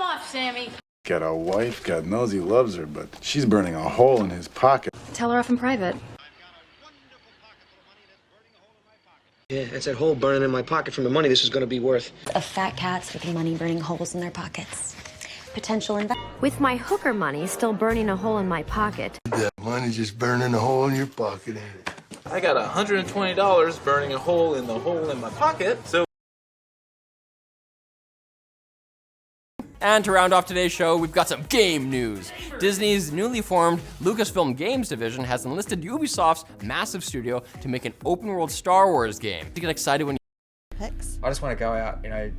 Come off, Sammy. Got a wife, God knows he loves her, but she's burning a hole in his pocket. Tell her off in private. Yeah, it's that hole burning in my pocket from the money this is going to be worth. Of fat cats with money burning holes in their pockets. Potential With my hooker money still burning a hole in my pocket. That money's just burning a hole in your pocket, ain't it? I got $120 burning a hole in my pocket, so... And to round off today's show, we've got some game news. Disney's newly formed Lucasfilm Games division has enlisted Ubisoft's massive studio to make an open-world Star Wars game. To get excited when I just want to go out, I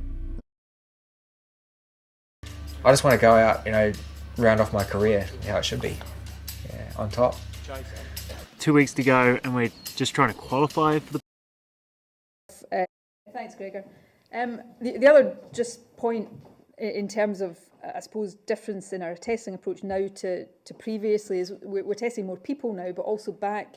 just want to go out, round off my career how it should be. Yeah, on top. 2 weeks to go, and we're just trying to qualify for the... Thanks, Gregor. The other just point in terms of, I suppose, difference in our testing approach now to previously is we're testing more people now, but also back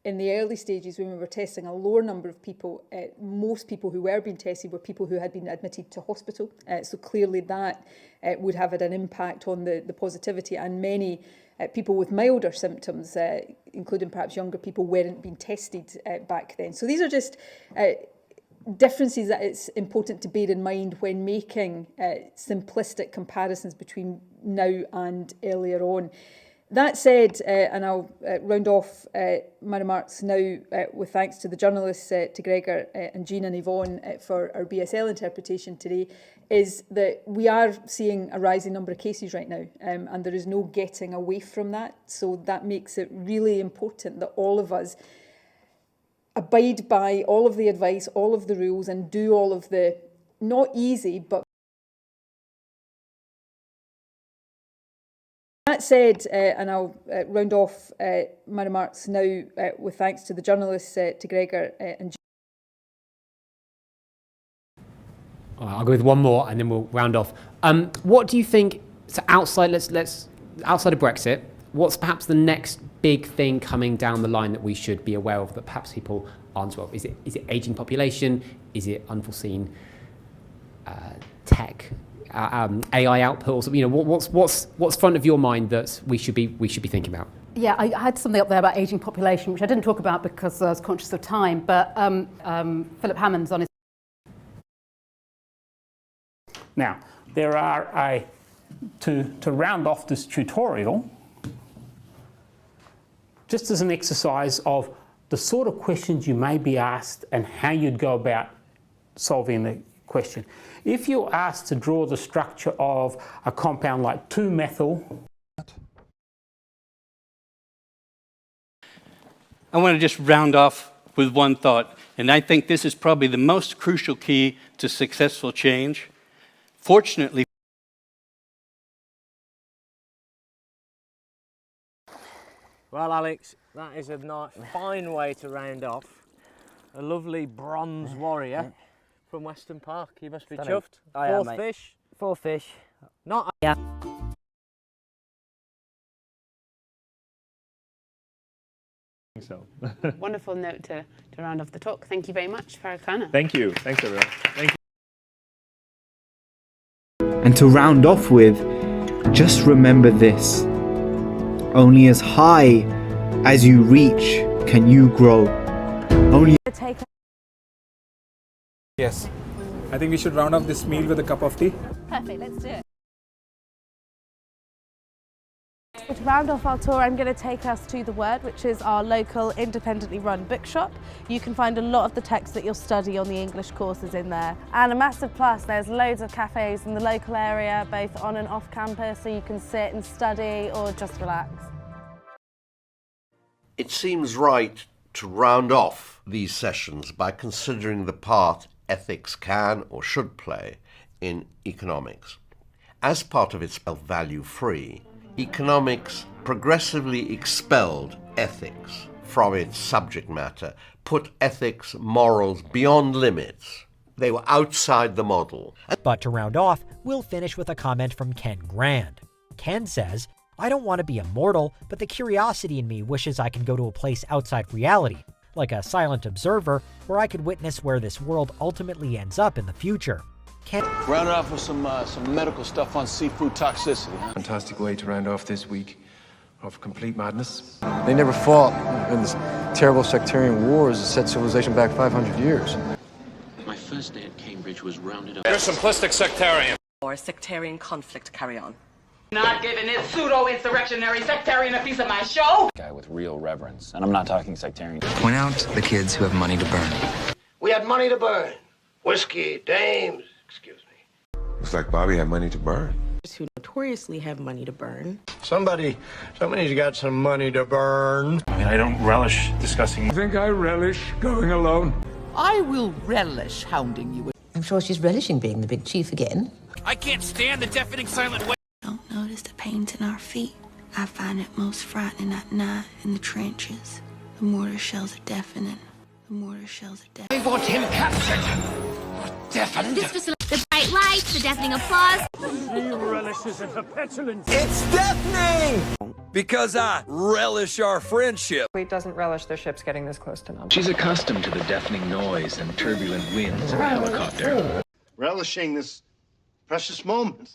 in the early stages when we were testing a lower number of people, most people who were being tested were people who had been admitted to hospital. So clearly that would have had an impact on the positivity, and many people with milder symptoms, including perhaps younger people, weren't being tested back then. So these are just differences that it's important to bear in mind when making simplistic comparisons between now and earlier on. That said, and I'll round off my remarks now with thanks to the journalists, to Gregor and Jean and Yvonne for our BSL interpretation today, is that we are seeing a rising number of cases right now, and there is no getting away from that. So that makes it really important that all of us abide by all of the advice, all of the rules, and do all of the, not easy, but that said, and I'll round off my remarks now with thanks to the journalists, to Gregor and I'll go with one more and then we'll round off. What do you think, so outside, outside of Brexit, what's perhaps the next big thing coming down the line that we should be aware of that perhaps people aren't aware of? Is it aging population? Is it unforeseen tech, AI output? Or something? What's front of your mind that we should be thinking about? Yeah, I had something up there about aging population, which I didn't talk about because I was conscious of time. But Philip Hammond's on his. Now, there are to round off this tutorial, just as an exercise of the sort of questions you may be asked and how you'd go about solving the question. If you're asked to draw the structure of a compound like 2-methyl, I want to just round off with one thought, and I think this is probably the most crucial key to successful change. Fortunately, well, Alex, that is a nice, fine way to round off. A lovely bronze warrior from Weston Park. You must be chuffed. Fourth fish. Fourth fish. Not. Yeah. So. Wonderful note to round off the talk. Thank you very much, Farrakana. Thank you. Thanks, everyone. Thank you. And to round off with, just remember this. Only as high as you reach can you grow. Only. Yes. I think we should round off this meal with a cup of tea. Perfect, let's do it. To round off our tour, I'm going to take us to The Word, which is our local independently run bookshop. You can find a lot of the text that you'll study on the English courses in there. And a massive plus, there's loads of cafes in the local area, both on and off campus, so you can sit and study or just relax. It seems right to round off these sessions by considering the part ethics can or should play in economics. As part of its value-free, economics progressively expelled ethics from its subject matter, put ethics, morals beyond limits. They were outside the model. But to round off, we'll finish with a comment from Ken Grand. Ken says, "I don't want to be immortal, but the curiosity in me wishes I can go to a place outside reality, like a silent observer where I could witness where this world ultimately ends up in the future. Round it off with some medical stuff on seafood toxicity. Huh? Fantastic way to round off this week of complete madness. They never fought in this terrible sectarian wars that set civilization back 500 years. My first day at Cambridge was rounded up. You're simplistic sectarian. Or sectarian conflict, carry on. Not giving this pseudo-insurrectionary sectarian a piece of my show. Guy with real reverence, and I'm not talking sectarian. Point out the kids who have money to burn. We had money to burn. Whiskey, dames, excuse me. Looks like Bobby had money to burn. Who notoriously have money to burn. Somebody's got some money to burn. I mean, I don't relish discussing. I think I relish going alone. I will relish hounding you. I'm sure she's relishing being the big chief again. I can't stand the deafening silent wave. Don't notice the pains in our feet. I find it most frightening at night in the trenches. The mortar shells are deafening. The mortar shells are deafening. I want him captured. Deafened. The bright lights, the deafening applause. She relishes in her petulance. It's deafening! Because I relish our friendship. Fleet doesn't relish their ships getting this close to them. She's accustomed to the deafening noise and turbulent winds of a helicopter. Relishing this precious moment.